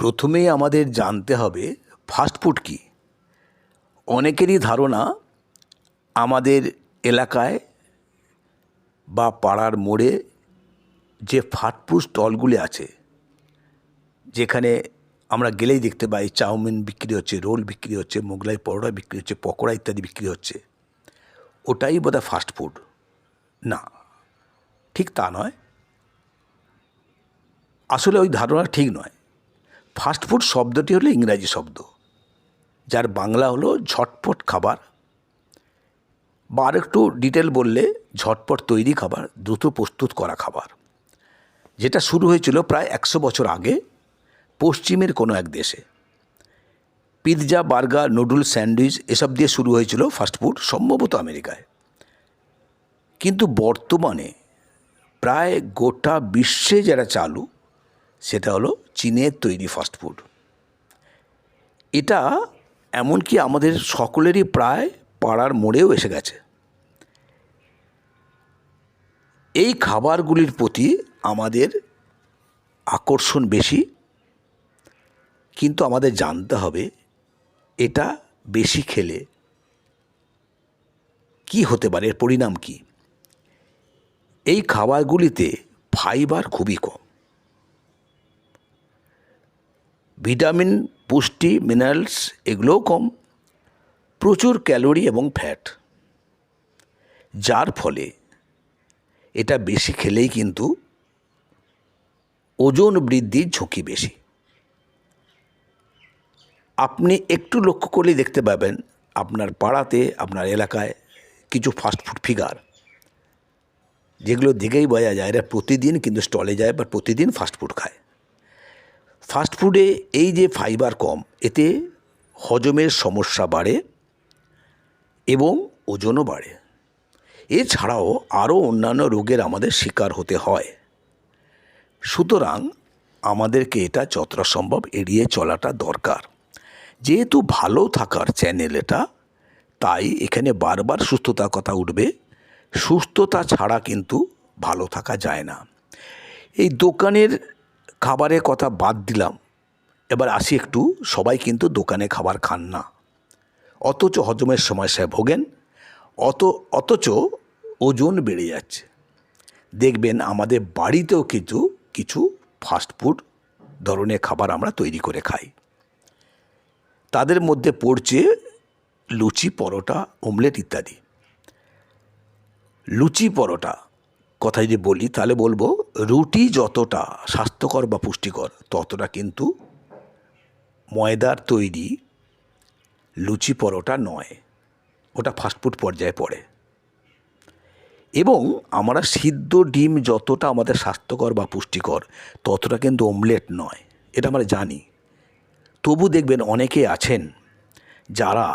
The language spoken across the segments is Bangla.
প্রথমেই আমাদের জানতে হবে ফাস্টফুড কী। অনেকেরই ধারণা আমাদের এলাকায় বা পাড়ার মোড়ে যে ফাস্টফুড স্টলগুলি আছে, যেখানে আমরা গেলেই দেখতে পাই চাউমিন বিক্রি হচ্ছে, রোল বিক্রি হচ্ছে, মোগলাই পরোটা বিক্রি হচ্ছে, পকোড়া ইত্যাদি বিক্রি হচ্ছে, ওটাই বোধহয় ফাস্টফুড। না, ঠিক তা নয়। আসলে ওই ধারণা ঠিক নয়। ফাস্টফুড শব্দটি হলো ইংরাজি শব্দ, যার বাংলা হলো ঝটপট খাবার, বা আর একটু ডিটেল বললে ঝটপট তৈরি খাবার, দ্রুত প্রস্তুত করা খাবার, যেটা শুরু হয়েছিল প্রায় 100 বছর আগে পশ্চিমের কোনো এক দেশে। পিৎজা, বার্গার, নুডলস, স্যান্ডউইচ এসব দিয়ে শুরু হয়েছিল ফাস্টফুড, সম্ভবত আমেরিকায়। কিন্তু বর্তমানে প্রায় গোটা বিশ্বে যারা চালু, সেটা হলো চীনের তৈরি ফাস্টফুড। এটা এমনকি আমাদের সকলেরই প্রায় পাড়ার মোড়েও এসে গেছে। এই খাবারগুলির প্রতি আমাদের আকর্ষণ বেশি, কিন্তু আমাদের জানতে হবে এটা বেশি খেলে কি হতে পারে, এর পরিণাম কি। এই খাবারগুলিতে ফাইবার খুবই কম, ভিটামিন, পুষ্টি, মিনারেলস এগুলোও কম, প্রচুর ক্যালোরি এবং ফ্যাট, যার ফলে এটা বেশি খেলেই কিন্তু ওজন বৃদ্ধির ঝুঁকি বেশি। আপনি একটু লক্ষ্য করলেই দেখতে পাবেন আপনার পাড়াতে, আপনার এলাকায় কিছু ফাস্টফুড ফিগার, যেগুলো দেখেই বোঝা যায় এরা প্রতিদিন কিন্তু স্টলে যায় বা প্রতিদিন ফাস্টফুড খায়। ফাস্টফুডে এই যে ফাইবার কম, এতে হজমের সমস্যা বাড়ে এবং ওজনও বাড়ে। এছাড়াও আরও অন্যান্য রোগের আমাদের শিকার হতে হয়। সুতরাং আমাদেরকে এটা যতটা সম্ভব এড়িয়ে চলাটা দরকার। যেহেতু ভালো থাকার চ্যানেল এটা, তাই এখানে বারবার সুস্থতার কথা উঠবে। সুস্থতা ছাড়া কিন্তু ভালো থাকা যায় না। এই দোকানের খাবারের কথা বাদ দিলাম, এবার আসি একটু, সবাই কিন্তু দোকানে খাবার খান না, অথচ হজমের সমস্যায় ভোগেন, অথচ ওজন বেড়ে যাচ্ছে। দেখবেন আমাদের বাড়িতেও কিন্তু কিছু ফাস্টফুড ধরনের খাবার আমরা তৈরি করে খাই। তাদের মধ্যে পড়ছে লুচি, পরোটা, অমলেট ইত্যাদি। লুচি পরোটা কথা যদি বলি, তাহলে বলবো রুটি যতটা স্বাস্থ্যকর বা পুষ্টিকর, ততটা কিন্তু ময়দার তৈরি লুচি পরোটা নয়, ওটা ফাস্টফুড পর্যায়ে পড়ে। এবং আমরা সিদ্ধ ডিম যতটা আমাদের স্বাস্থ্যকর বা পুষ্টিকর, ততটা কিন্তু অমলেট নয়, এটা আমরা জানি। তবু দেখবেন অনেকে আছেন যারা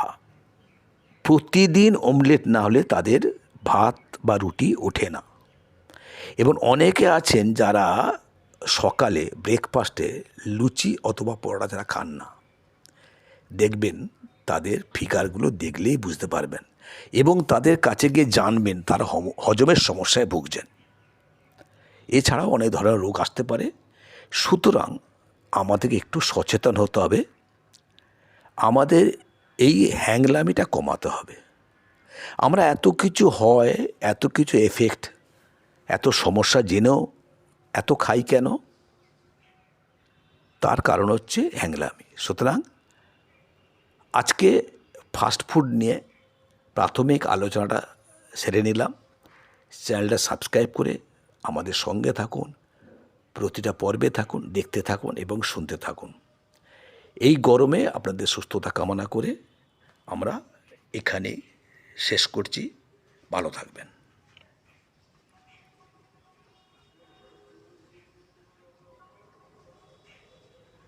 প্রতিদিন অমলেট না হলে তাদের ভাত বা রুটি ওঠে না, এবং অনেকে আছেন যারা সকালে ব্রেকফাস্টে লুচি অথবা পরোটা যারা খান না, দেখবেন তাদের ফিগারগুলো দেখলেই বুঝতে পারবেন, এবং তাদের কাছে গিয়ে জানবেন তারা হজমের সমস্যায় ভুগছেন। এছাড়াও অনেক ধরনের রোগ আসতে পারে। সুতরাং আমাদেরকে একটু সচেতন হতে হবে, আমাদের এই হ্যাংলামিটা কমাতে হবে। আমরা এত কিছু হয়, এত কিছু এফেক্ট, এত সমস্যা জেনেও এত খাই কেন? তার কারণ হচ্ছে হ্যাংলামি। সুতরাং আজকে ফাস্টফুড নিয়ে প্রাথমিক আলোচনাটা সেরে নিলাম। চ্যানেলটা সাবস্ক্রাইব করে আমাদের সঙ্গে থাকুন, প্রতিটা পর্বে থাকুন, দেখতে থাকুন এবং শুনতে থাকুন। এই গরমে আপনাদের সুস্থতা কামনা করে আমরা এখানেই শেষ করছি। ভালো থাকবেন।